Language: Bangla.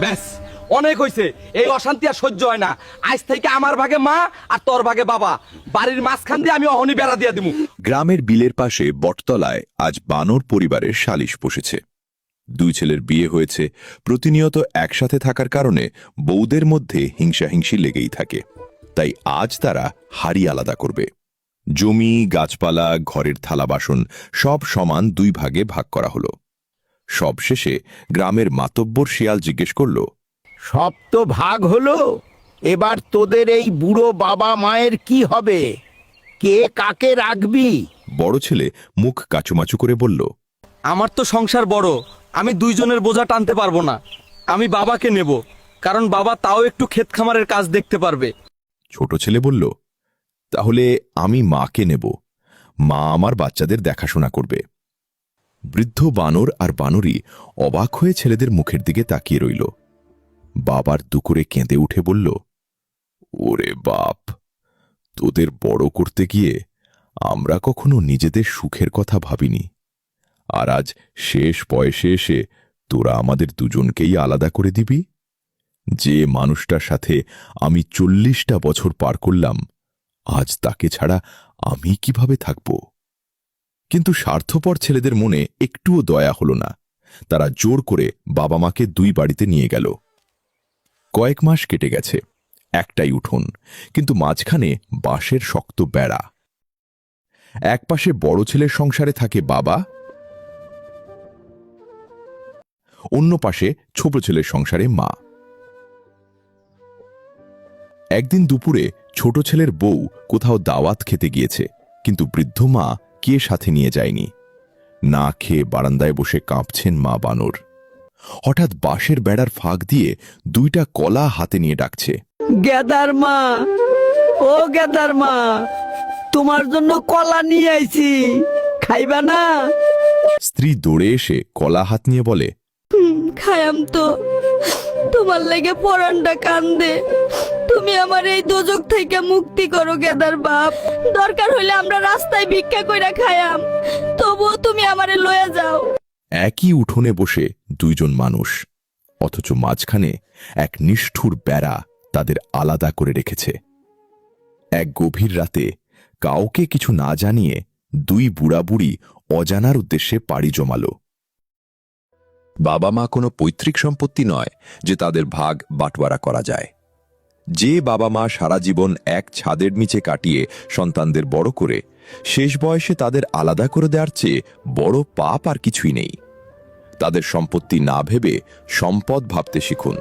ব্যাস, অনেক হইছে। এই অশান্তি আর সহ্য হয় না। আজ থেকে আমার ভাগে মা আর তোর ভাগে বাবা। বাড়ির মাঝখান দিয়ে আমি অহনি বেড়া দিয়া দিমু। গ্রামের বিলের পাশে বটতলায় আজ বানর পরিবারের সালিশ বসেছে। দুই ছেলের বিয়ে হয়েছে, প্রতিনিয়ত একসাথে থাকার কারণে বউদের মধ্যে হিংসাহিংসি লেগেই থাকে। তাই আজ তারা হাড়ি আলাদা করবে। জমি, গাছপালা, ঘরের থালা বাসন সব সমান দুই ভাগে ভাগ করা হলো। সবশেষে গ্রামের মাতব্বর শিয়াল জিজ্ঞেস করল, সব তো ভাগ হলো, এবার তোদের এই বুড়ো বাবা মায়ের কি হবে? কে কাকে রাখবি? বড় ছেলে মুখ কাচুমাচু করে বলল, আমার তো সংসার বড়, আমি দুইজনের বোঝা টানতে পারবো না। আমি বাবাকে নেব, কারণ বাবা তাও একটু ক্ষেত খামারের কাজ দেখতে পারবে। ছোট ছেলে বলল, তাহলে আমি মাকে নেব, মা আমার বাচ্চাদের দেখাশোনা করবে। বৃদ্ধ বানর আর বানরী অবাক হয়ে ছেলেদের মুখের দিকে তাকিয়ে রইল। বাবার দুকুরে কেঁদে উঠে বলল, ওরে বাপ, তোদের বড় করতে গিয়ে আমরা কখনো নিজেদের সুখের কথা ভাবিনি, আর আজ শেষ বয়সে এসে তোরা আমাদের দুজনকেই আলাদা করে দিবি? যে মানুষটার সাথে আমি 40টা বছর পার করলাম, আজ তাকে ছাড়া আমি কিভাবে থাকব? কিন্তু স্বার্থপর ছেলেদের মনে একটুও দয়া হল না। তারা জোর করে বাবা মাকে দুই বাড়িতে নিয়ে গেল। কয়েক মাস কেটে গেছে, একটাই উঠোন, কিন্তু মাঝখানে বাঁশের শক্ত বেড়া। একপাশে বড় ছেলের সংসারে থাকে বাবা, অন্য পাশে ছোট ছেলের সংসারে মা। একদিন দুপুরে ছোট ছেলের বউ কোথাও দাওয়াত খেতে গিয়েছে, কিন্তু বৃদ্ধ মা কে সাথে নিয়ে যায়নি। না খেয়ে বারান্দায় বসে কাঁপছেন মা বানর। হঠাৎ বাঁশের বেড়ার ফাঁক দিয়ে দুইটা কলা হাতে নিয়ে ডাকছে, গেদার মা, ও গেদার মা, তোমার জন্য কলা নিয়ে আইছি, খাইবা না? স্ত্রী দৌড়ে এসে কলা হাত নিয়ে বলে, খায়াম তো, তোমার লেগে পরানটা কান্দে। তুমি আমার এই দোজক থেকে মুক্তি করো গেদার বাপ। দরকার হইলে আমরা রাস্তায় ভিক্ষা কইরা খায়াম, তবুও তুমি আমারে লয়ে যাও। একই উঠোনে বসে দুইজন মানুষ, অথচ মাঝখানে এক নিষ্ঠুর বেড়া তাদের আলাদা করে রেখেছে। এক গভীর রাতে কাউকে কিছু না জানিয়ে দুই বুড়া বুড়ি অজানার উদ্দেশ্যে পাড়ি জমালো। বাবা মা কোনো পৈতৃক সম্পত্তি নয় যে তাদের ভাগ বাটোয়ারা করা যায়। যে বাবা মা সারা জীবন এক ছাদের নিচে কাটিয়ে সন্তানদের বড় করে শেষ বয়সে তাদের আলাদা করে দেওয়ার চেয়ে বড় পাপ আর কিছুই নেই। তাদের সম্পত্তি না ভেবে সম্পদ ভাবতে শিখুন।